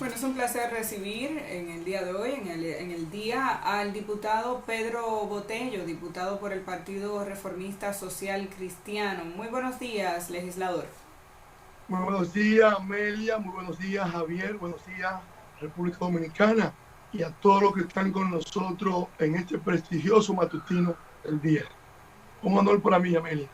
Bueno, es un placer recibir en el día de hoy, en el día, al diputado Pedro Botello, diputado por el Partido Reformista Social Cristiano. Muy buenos días, legislador. Muy buenos días, Amelia. Muy buenos días, Javier. Buenos días, República Dominicana. Y a todos los que están con nosotros en este prestigioso matutino del día. Un honor para mí, Amelia.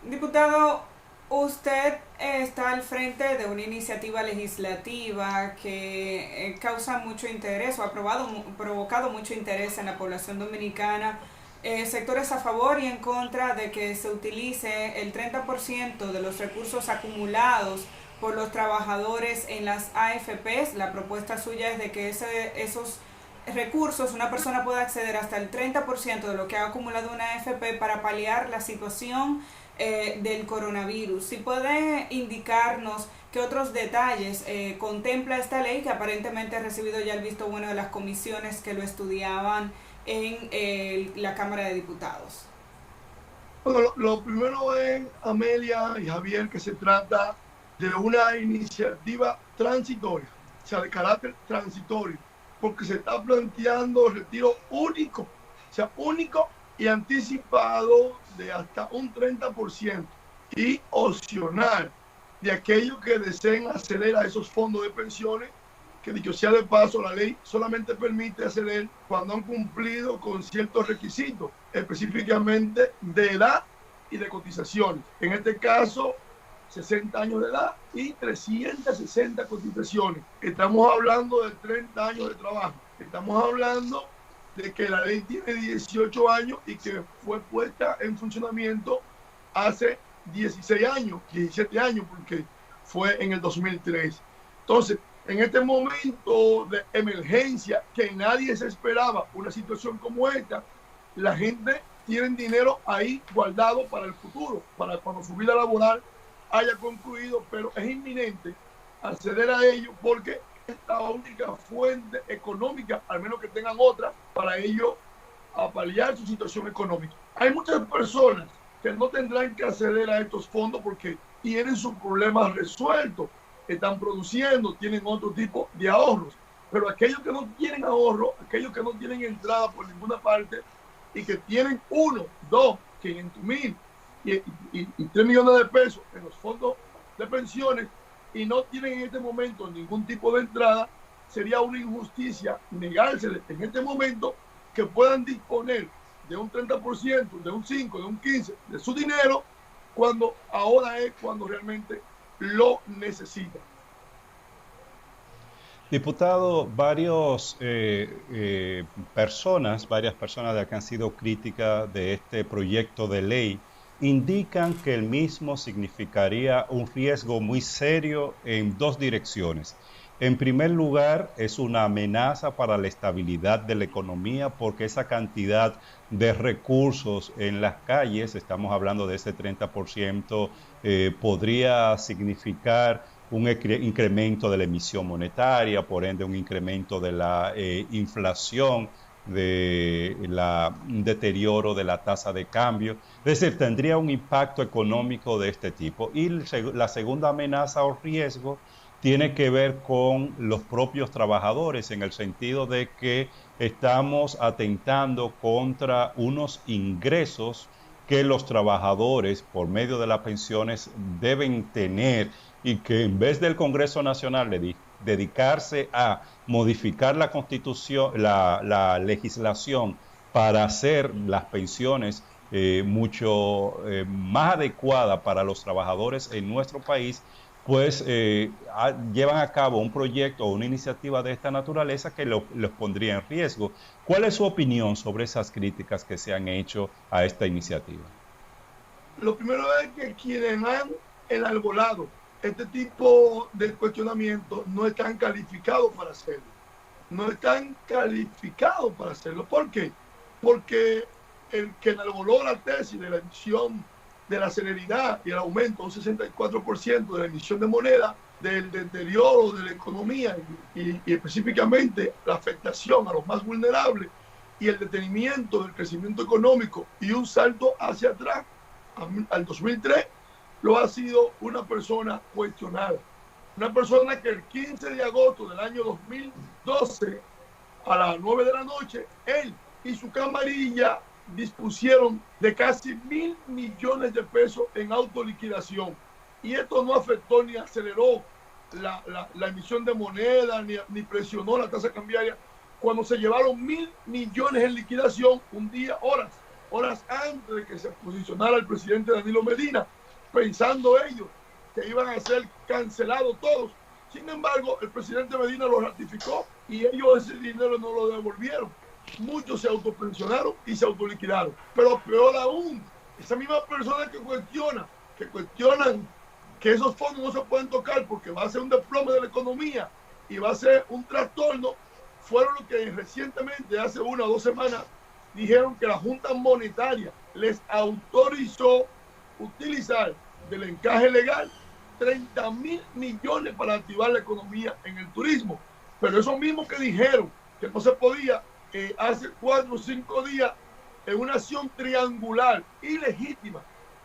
Diputado, usted está al frente de una iniciativa legislativa que causa mucho interés o ha provocado mucho interés en la población dominicana. Sectores a favor y en contra de que se utilice el 30% de los recursos acumulados por los trabajadores en las AFPs. La propuesta suya es de que esos recursos una persona pueda acceder hasta el 30% de lo que ha acumulado una AFP para paliar la situación del coronavirus. Si puede indicarnos qué otros detalles contempla esta ley, que aparentemente ha recibido ya el visto bueno de las comisiones que lo estudiaban en la Cámara de Diputados. Bueno, lo primero es, Amelia y Javier, que se trata de una iniciativa transitoria, o sea, de carácter transitorio, porque se está planteando retiro único, o sea, único y anticipado de hasta un 30% y opcional de aquellos que deseen acceder a esos fondos de pensiones, que dicho sea de paso, la ley solamente permite acceder cuando han cumplido con ciertos requisitos, específicamente de edad y de cotizaciones. En este caso, 60 años de edad y 360 cotizaciones. Estamos hablando de 30 años de trabajo. Estamos hablando de que la ley tiene 18 años y que fue puesta en funcionamiento hace 16 años, 17 años, porque fue en el 2003. Entonces, en este momento de emergencia que nadie se esperaba una situación como esta, la gente tiene dinero ahí guardado para el futuro, para cuando su vida laboral haya concluido, pero es inminente acceder a ello porque es la única fuente económica, al menos que tengan otra, para ello paliar su situación económica. Hay muchas personas que no tendrán que acceder a estos fondos porque tienen sus problemas resueltos, están produciendo, tienen otro tipo de ahorros. Pero aquellos que no tienen ahorro, aquellos que no tienen entrada por ninguna parte y que tienen 1, 2, 500,000 y 3 millones de pesos en los fondos de pensiones y no tienen en este momento ningún tipo de entrada, sería una injusticia negárseles en este momento que puedan disponer de un 30%, de un 5%, de un 15% de su dinero, cuando ahora es cuando realmente lo necesitan. Diputado, varias personas de que han sido críticas de este proyecto de ley indican que el mismo significaría un riesgo muy serio en dos direcciones. En primer lugar, es una amenaza para la estabilidad de la economía porque esa cantidad de recursos en las calles, estamos hablando de ese 30%, podría significar un incremento de la emisión monetaria, por ende un incremento de la inflación, un deterioro de la tasa de cambio. Es decir, tendría un impacto económico de este tipo. Y la segunda amenaza o riesgo tiene que ver con los propios trabajadores, en el sentido de que estamos atentando contra unos ingresos que los trabajadores, por medio de las pensiones, deben tener, y que en vez del Congreso Nacional dedicarse a modificar la Constitución, la legislación para hacer las pensiones mucho más adecuadas para los trabajadores en nuestro país, pues llevan a cabo un proyecto o una iniciativa de esta naturaleza que los pondría en riesgo. ¿Cuál es su opinión sobre esas críticas que se han hecho a esta iniciativa? Lo primero es que quienes han enarbolado este tipo de cuestionamientos no están calificados para hacerlo. No están calificados para hacerlo. ¿Por qué? Porque el que enarboló la tesis de la emisión, de la celeridad y el aumento de un 64% de la emisión de moneda, del deterioro de la economía y específicamente la afectación a los más vulnerables y el detenimiento del crecimiento económico y un salto hacia atrás al 2003, lo ha sido una persona cuestionada. Una persona que el 15 de agosto del año 2012, a las 9 de la noche, él y su camarilla dispusieron de casi 1.000 millones de pesos en autoliquidación. Y esto no afectó ni aceleró la emisión de moneda, ni presionó la tasa cambiaria. Cuando se llevaron 1.000 millones en liquidación, un día, horas antes de que se posicionara el presidente Danilo Medina, pensando ellos que iban a ser cancelados todos. Sin embargo, el presidente Medina lo ratificó y ellos ese dinero no lo devolvieron. Muchos se autopensionaron y se autoliquidaron. Pero peor aún, esa misma persona que cuestionan que esos fondos no se pueden tocar porque va a ser un desplome de la economía y va a ser un trastorno, fueron los que recientemente, hace 1 o 2 semanas, dijeron que la Junta Monetaria les autorizó utilizar del encaje legal 30.000 millones para activar la economía en el turismo. Pero esos mismos que dijeron que no se podía hace 4 o 5 días, en una acción triangular ilegítima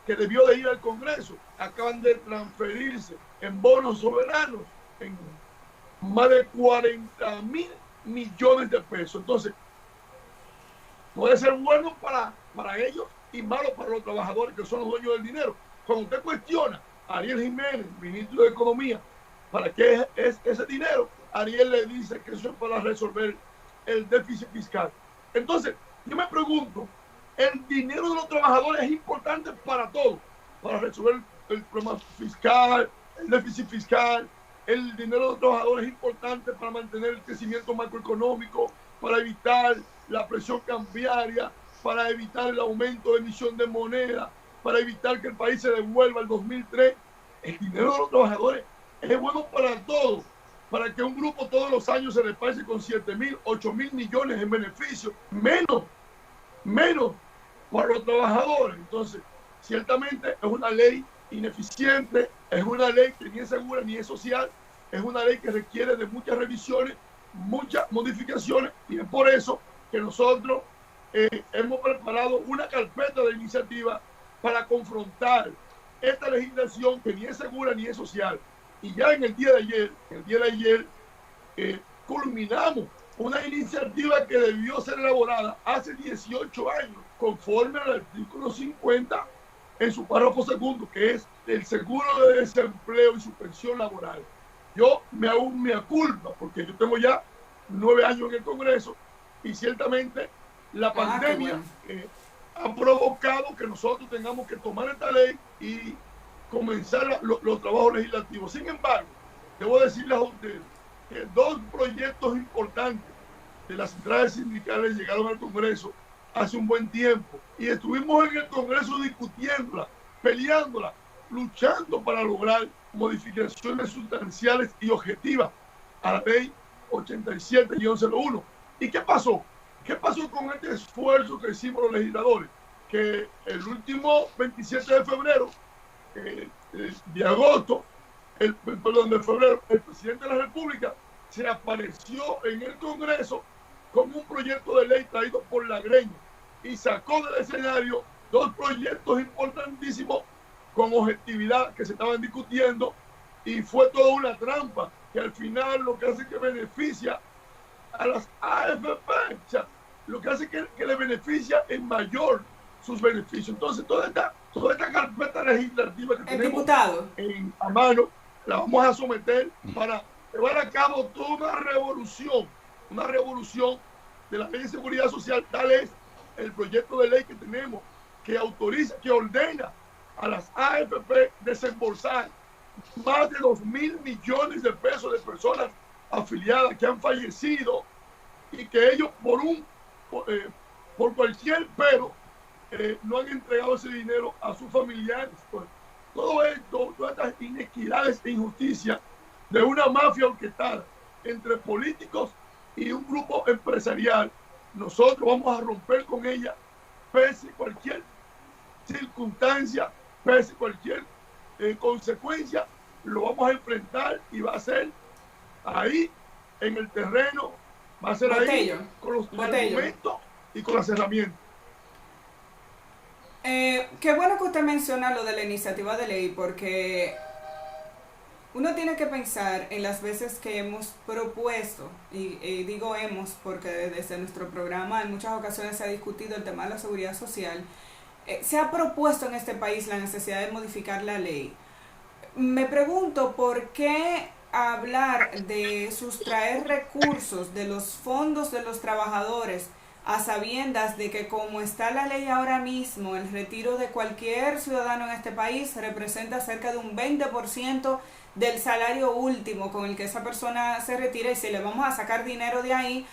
que debió de ir al Congreso, acaban de transferirse en bonos soberanos en más de 40.000 millones de pesos. Entonces, puede ser bueno para ellos y malo para los trabajadores que son los dueños del dinero. Cuando usted cuestiona a Ariel Jiménez, ministro de Economía, ¿para qué es ese dinero? Ariel le dice que eso es para resolver el déficit fiscal. Entonces, yo me pregunto, el dinero de los trabajadores es importante para todo, para resolver el problema fiscal, el déficit fiscal. El dinero de los trabajadores es importante para mantener el crecimiento macroeconómico, para evitar la presión cambiaria, para evitar el aumento de emisión de moneda, para evitar que el país se devuelva al 2003. El dinero de los trabajadores es bueno para todo, para que un grupo todos los años se repase con 7.000, 8.000 millones en beneficios, menos para los trabajadores. Entonces, ciertamente es una ley ineficiente, es una ley que ni es segura ni es social, es una ley que requiere de muchas revisiones, muchas modificaciones, y es por eso que nosotros hemos preparado una carpeta de iniciativa para confrontar esta legislación que ni es segura ni es social. Y ya en el día de ayer, culminamos una iniciativa que debió ser elaborada hace 18 años, conforme al artículo 50 en su párrafo segundo, que es el seguro de desempleo y su pensión laboral. Yo me hago una culpa porque yo tengo ya 9 años en el Congreso y ciertamente la pandemia ha provocado que nosotros tengamos que tomar esta ley y comenzar los trabajos legislativos. Sin embargo, debo decirles a ustedes que 2 proyectos importantes de las centrales sindicales llegaron al Congreso hace un buen tiempo y estuvimos en el Congreso discutiéndola, peleándola, luchando para lograr modificaciones sustanciales y objetivas a la ley 87-01. ¿Y qué pasó? ¿Qué pasó con este esfuerzo que hicimos los legisladores? Que el último 27 de febrero, de agosto, de febrero, el presidente de la República se apareció en el Congreso con un proyecto de ley traído por la Greña y sacó del escenario 2 proyectos importantísimos con objetividad que se estaban discutiendo, y fue toda una trampa que al final lo que hace es que beneficia a las AFP, o sea, lo que hace que le beneficia en mayor sus beneficios. Entonces toda esta carpeta legislativa que tenemos a mano la vamos a someter para llevar a cabo toda una revolución de la ley de seguridad social. Tal es el proyecto de ley que tenemos, que autoriza, que ordena a las AFP desembolsar más de 2.000 millones de pesos de personas afiliadas que han fallecido y que ellos por cualquier pero no han entregado ese dinero a sus familiares. Pues, todo esto, todas estas inequidades e injusticias de una mafia orquestada entre políticos y un grupo empresarial, nosotros vamos a romper con ella, pese a cualquier circunstancia, pese a cualquier consecuencia, lo vamos a enfrentar y va a ser ahí en el terreno, va a ser ahí con los argumentos y con las herramientas. Qué bueno que usted menciona lo de la iniciativa de ley, porque Uno tiene que pensar en las veces que hemos propuesto, y digo hemos porque desde nuestro programa en muchas ocasiones se ha discutido el tema de la seguridad social. Se ha propuesto en este país la necesidad de modificar la ley. Me pregunto por qué hablar de sustraer recursos de los fondos de los trabajadores a sabiendas de que como está la ley ahora mismo, el retiro de cualquier ciudadano en este país representa cerca de un 20% del salario último con el que esa persona se retira, y si le vamos a sacar dinero de ahí,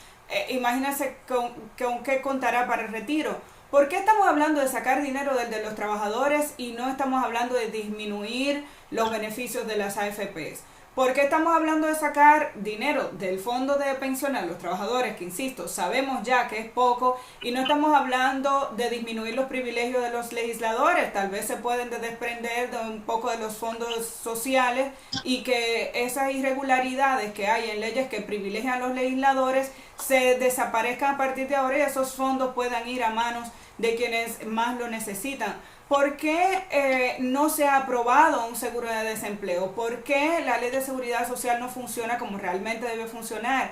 imagínense con qué contará para el retiro. ¿Por qué estamos hablando de sacar dinero del de los trabajadores y no estamos hablando de disminuir los beneficios de las AFPs? ¿Por qué estamos hablando de sacar dinero del fondo de pensiones a los trabajadores, que insisto, sabemos ya que es poco, y no estamos hablando de disminuir los privilegios de los legisladores? Tal vez se pueden desprender de un poco de los fondos sociales y que esas irregularidades que hay en leyes que privilegian a los legisladores se desaparezcan a partir de ahora y esos fondos puedan ir a manos de quienes más lo necesitan. ¿Por qué no se ha aprobado un seguro de desempleo? ¿Por qué la ley de seguridad social no funciona como realmente debe funcionar?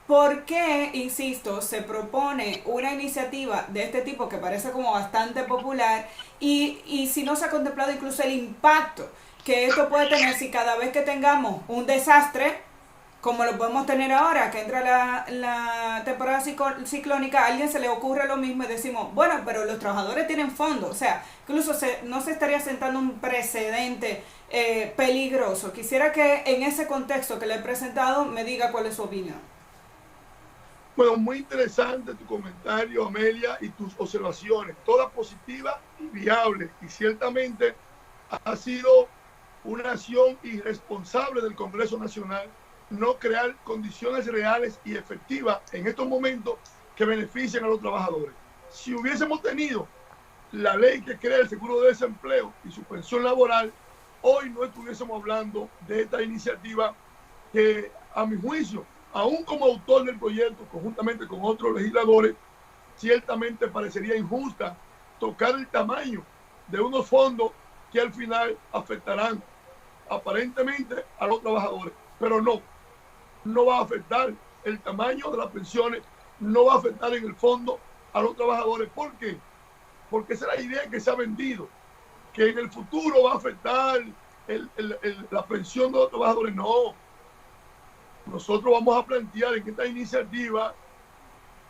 ¿Por qué, insisto, se propone una iniciativa de este tipo que parece como bastante popular y si no se ha contemplado incluso el impacto que esto puede tener si cada vez que tengamos un desastre, como lo podemos tener ahora, que entra la temporada ciclónica, a alguien se le ocurre lo mismo y decimos, bueno, pero los trabajadores tienen fondos? O sea, incluso no se estaría sentando un precedente peligroso. Quisiera que en ese contexto que le he presentado me diga cuál es su opinión. Bueno, muy interesante tu comentario, Amelia, y tus observaciones, todas positivas y viables, y ciertamente ha sido una acción irresponsable del Congreso Nacional no crear condiciones reales y efectivas en estos momentos que beneficien a los trabajadores. Si hubiésemos tenido la ley que crea el seguro de desempleo y su pensión laboral, hoy no estuviésemos hablando de esta iniciativa que, a mi juicio, aún como autor del proyecto, conjuntamente con otros legisladores, ciertamente parecería injusta tocar el tamaño de unos fondos que al final afectarán aparentemente a los trabajadores, pero no va a afectar el tamaño de las pensiones, no va a afectar en el fondo a los trabajadores. ¿Por qué? Porque esa es la idea que se ha vendido, que en el futuro va a afectar la pensión de los trabajadores. No, nosotros vamos a plantear en esta iniciativa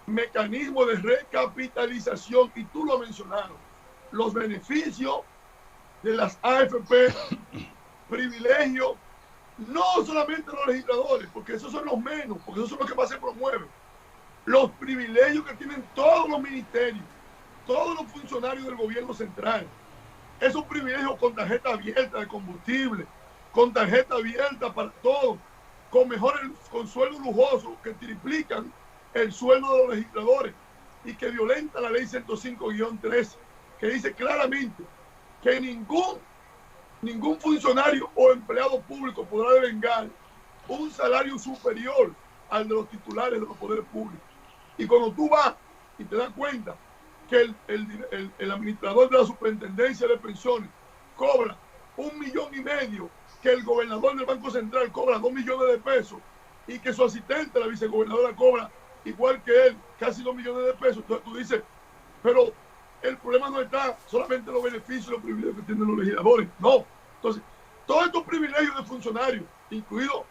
mecanismos de recapitalización, y tú lo has mencionado, los beneficios de las AFP, privilegios, no solamente los legisladores, porque esos son los menos, porque esos son los que más se promueven. Los privilegios que tienen todos los ministerios, todos los funcionarios del gobierno central. Esos privilegios con tarjeta abierta de combustible, con tarjeta abierta para todos, con sueldos lujosos que triplican el sueldo de los legisladores y que violenta la ley 105-13, que dice claramente que ningún funcionario o empleado público podrá devengar un salario superior al de los titulares de los poderes públicos. Y cuando tú vas y te das cuenta que el administrador de la superintendencia de pensiones cobra 1,5 millones, que el gobernador del Banco Central cobra 2 millones de pesos y que su asistente, la vicegobernadora, cobra igual que él, casi 2 millones de pesos, entonces tú dices, pero el problema no está solamente en los beneficios y los privilegios que tienen los legisladores, no. Entonces, todos estos privilegios de funcionarios, incluidos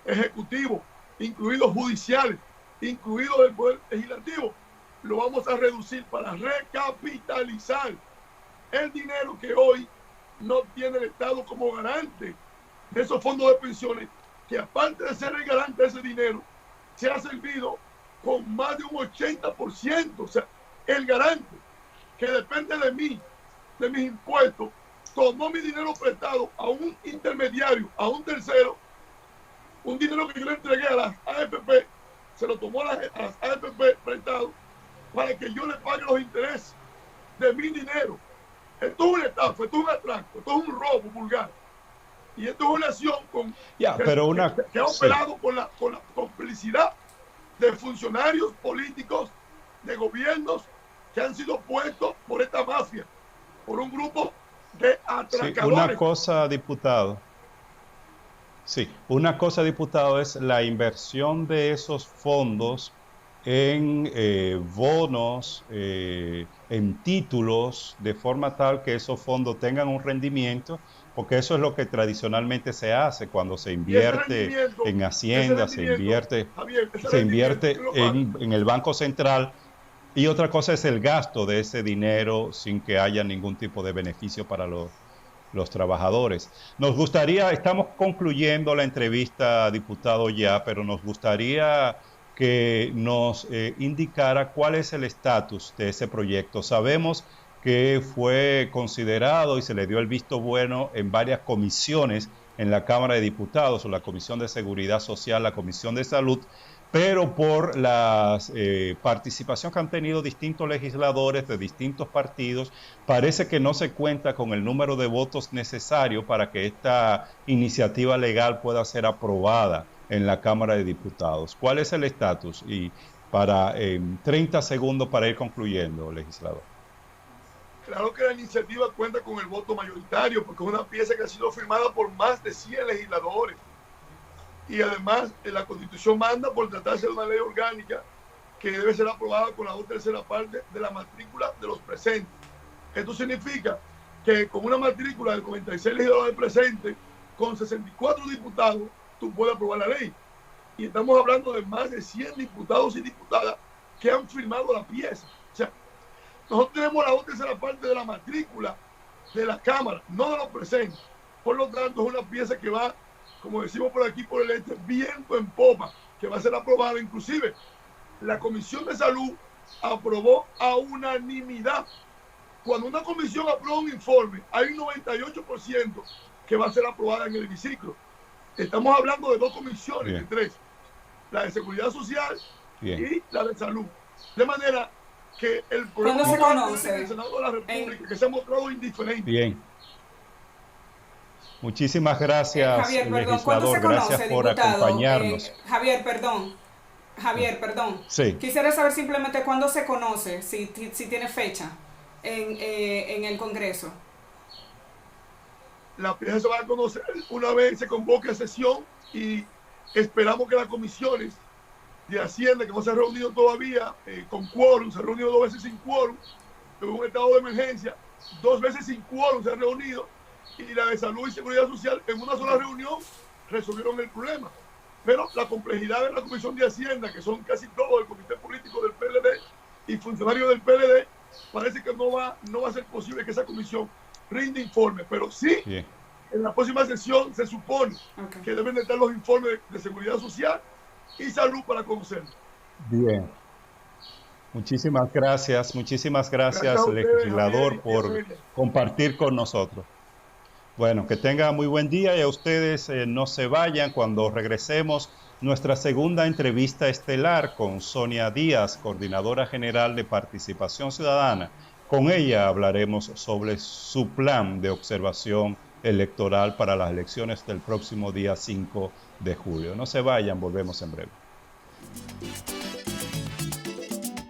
ejecutivos, incluidos judiciales, incluidos del Poder Legislativo, lo vamos a reducir para recapitalizar el dinero que hoy no tiene el Estado como garante de esos fondos de pensiones, que aparte de ser el garante de ese dinero, se ha servido con más de un 80%. O sea, el garante, que depende de mí, de mis impuestos, tomó mi dinero prestado a un intermediario, a un tercero, un dinero que yo le entregué a las AFP, se lo tomó a las AFP prestado para que yo le pague los intereses de mi dinero. Esto es una estafa, esto es un atraco, esto es un robo vulgar. Y esto es una acción que ha operado con la complicidad de funcionarios políticos, de gobiernos que han sido puestos por esta mafia, por un grupo de atracadores. Sí, una cosa, diputado. Sí, una cosa, diputado, es la inversión de esos fondos en bonos, en títulos, de forma tal que esos fondos tengan un rendimiento, porque eso es lo que tradicionalmente se hace cuando se Y invierte en Hacienda, Javier, ese se rendimiento, invierte ¿quién lo paga? en el Banco Central, y otra cosa es el gasto de ese dinero sin que haya ningún tipo de beneficio para los trabajadores. Nos gustaría, estamos concluyendo la entrevista, diputado, ya, pero nos gustaría que nos indicara cuál es el estatus de ese proyecto. Sabemos que fue considerado y se le dio el visto bueno en varias comisiones en la Cámara de Diputados, o la Comisión de Seguridad Social, la Comisión de Salud, pero por la participación que han tenido distintos legisladores de distintos partidos, parece que no se cuenta con el número de votos necesario para que esta iniciativa legal pueda ser aprobada en la Cámara de Diputados. ¿Cuál es el estatus? Y para 30 segundos para ir concluyendo, legislador. Claro que la iniciativa cuenta con el voto mayoritario, porque es una pieza que ha sido firmada por más de 100 legisladores. Y además, la Constitución manda, por tratarse de una ley orgánica, que debe ser aprobada con la 2/3 parte de la matrícula de los presentes. Esto significa que con una matrícula de 96 legisladores presentes, con 64 diputados, tú puedes aprobar la ley. Y estamos hablando de más de 100 diputados y diputadas que han firmado la pieza. O sea, nosotros tenemos la 2/3 parte de la matrícula de la Cámara, no de los presentes. Por lo tanto, es una pieza que va, como decimos por aquí, por el este, viento en popa, que va a ser aprobada. Inclusive, la Comisión de Salud aprobó a unanimidad. Cuando una comisión aprueba un informe, hay un 98% que va a ser aprobada en el hemiciclo. Estamos hablando de dos comisiones, de tres. La de Seguridad Social y la de Salud. De manera que el problema se conoce del Senado de la República, que se ha mostrado indiferente. Bien. Muchísimas gracias, Javier, perdón, legislador. Gracias por acompañarnos. Javier, perdón. Sí. Quisiera saber simplemente cuándo se conoce, si tiene fecha en el Congreso. La pieza se va a conocer una vez se convoque a sesión, y esperamos que las comisiones de Hacienda, que no se han reunido todavía con quórum, se han reunido 2 veces sin quórum, en un estado de emergencia, 2 veces sin quórum se han reunido, y la de Salud y Seguridad Social en una sola reunión resolvieron el problema. Pero la complejidad de la Comisión de Hacienda, que son casi todo el comité político del PLD y funcionarios del PLD, parece que no va a ser posible que esa comisión rinde informe, pero sí, en la próxima sesión se supone que deben de estar los informes de Seguridad Social y Salud para conocerlo. Bien. Muchísimas gracias, legislador, por compartir con nosotros. Bueno, que tenga muy buen día, y a ustedes no se vayan. Cuando regresemos, nuestra segunda entrevista estelar con Sonia Díaz, coordinadora general de Participación Ciudadana. Con ella hablaremos sobre su plan de observación electoral para las elecciones del próximo día 5 de julio. No se vayan, volvemos en breve.